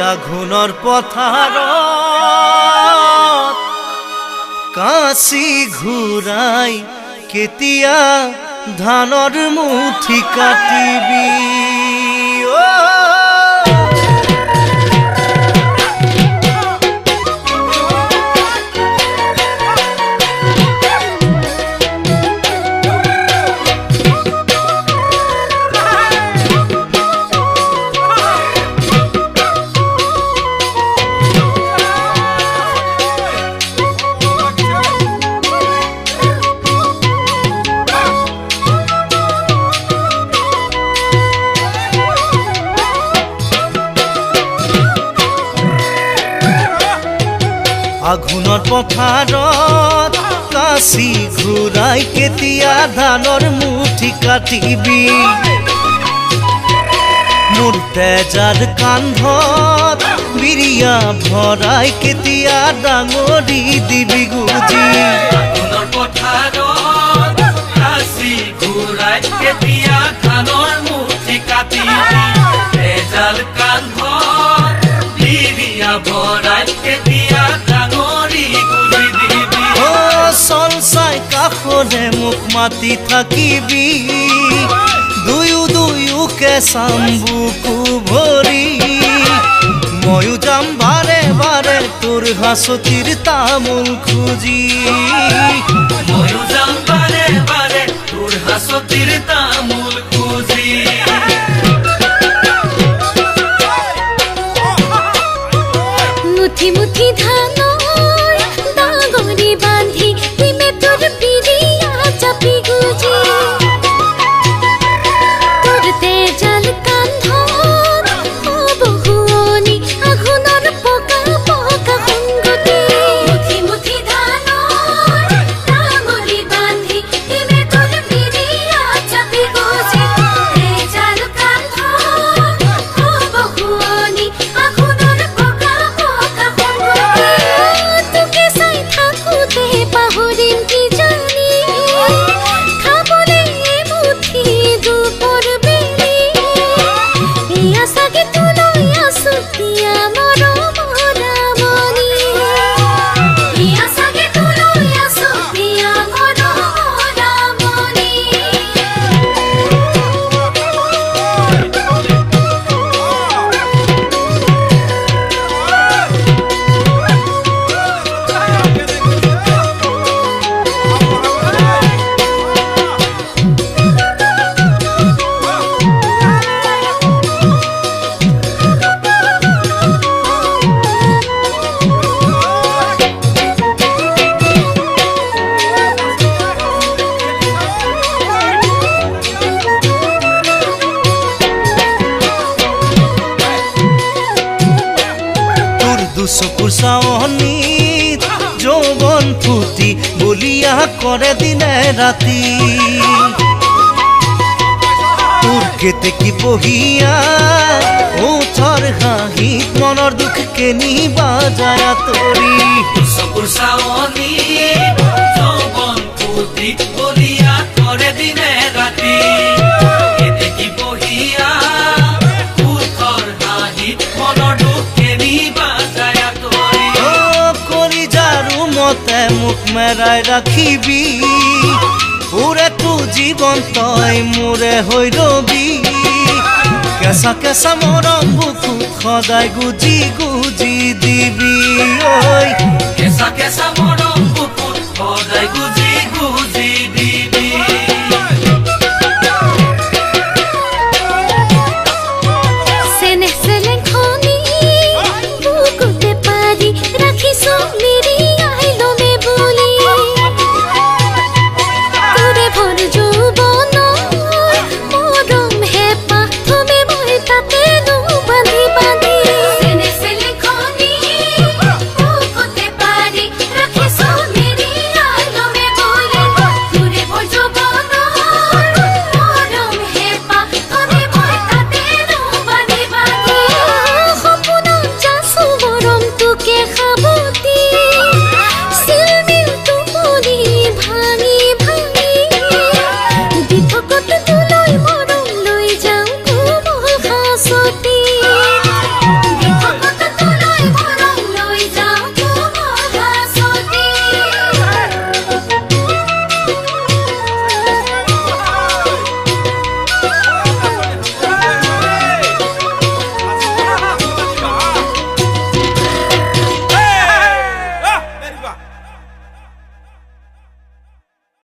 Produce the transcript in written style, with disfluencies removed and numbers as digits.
আঘোণৰ পথাৰত কাঁচি ঘূৰাই কেতিয়া ধানৰ মুঠি কাটিবি আঘোণৰ পথাৰত কাঁচি ঘূৰাই কেতিয়া ধানৰ মুঠি কাটিবি মোৰ তেজাৰ কান্ধত বিৰিয়া ভৰাই কেতিয়া ডাঙৰি দিবি গুজি আঘোণৰ পথাৰত কাঁচি ঘূৰাই কেতিয়া ধানৰ মুঠি কাটিবি তেজাৰ কান্ধত বিৰিয়া ভৰাই কেতিয়া চল চাই কাষৰে মোক মাতি থাকিবি দুয়োকে চাম বুকু ভৰি ময়ো যাম বাৰে বাৰে তোৰ হাঁচতিৰ তামোল খুজি ময়ো যাম বাৰে বাৰে তোৰ হাঁচতিৰ তামোল খুজি মুঠি মুঠি ধানৰ ডাঙৰি বান্ধি দিমে তোৰ বিৰিয়া চাপি গুজি তোৰ তেজাল কান্ধত হ'ব শুৱনি আঘোণৰ পকা পকা সংগতি মুঠি মুঠি ধানৰ ডাঙৰি বান্ধি দিমে তোৰ বিৰিয়া চাপি গুজি তেজাল কান্ধত হ'ব শুৱনি আঘোণৰ পকা পকা সংগতি তোকে চাই থাকোঁতে পাহৰিম কি জানি খাবলে মুঠি দুপৰ বেলি এয়া চাগে তোলৈ আছো দিয়া মৰমৰ ৰামনি এয়া চাগে তোলৈ আছো দিয়া মৰমৰ ৰামনি তোৰ দুচকুৰ চাৱনিত যৌৱন ফুটি বলিয়া কৰে দিনে ৰাতি তোৰ কেতেকী বহিয়া ওঠৰ হাঁহিত মনৰ দুখ কেনিবা যায় আঁতৰি চকুৰ চাৱনি যৌৱন ফুটি বলিয়া কৰে দিনে ৰাতি কেতেকী বহিয়া ওঠৰ হাঁহিত মনৰ দুখ কেনিবা যায় আঁতৰি কলিজাৰু মতে মোক মেৰাই ৰাখিবি ওৰে তো জীৱন তই মোৰে হৈ ৰবি কেঁচা কেঁচা মৰম বুকুত সদায় গুজি গুজি দিবি ঐ কেঁচা কেঁচা মৰম বুকুত সদায় গুজি গুজি দিবি চেনেহ চেলেং খনি বুকুতে পাৰি ৰাখিছো মিৰিয়াই লমে বুলি তোৰে ভৰ যৌৱনৰ মৰম হেঁপাহ থমে মই তাতে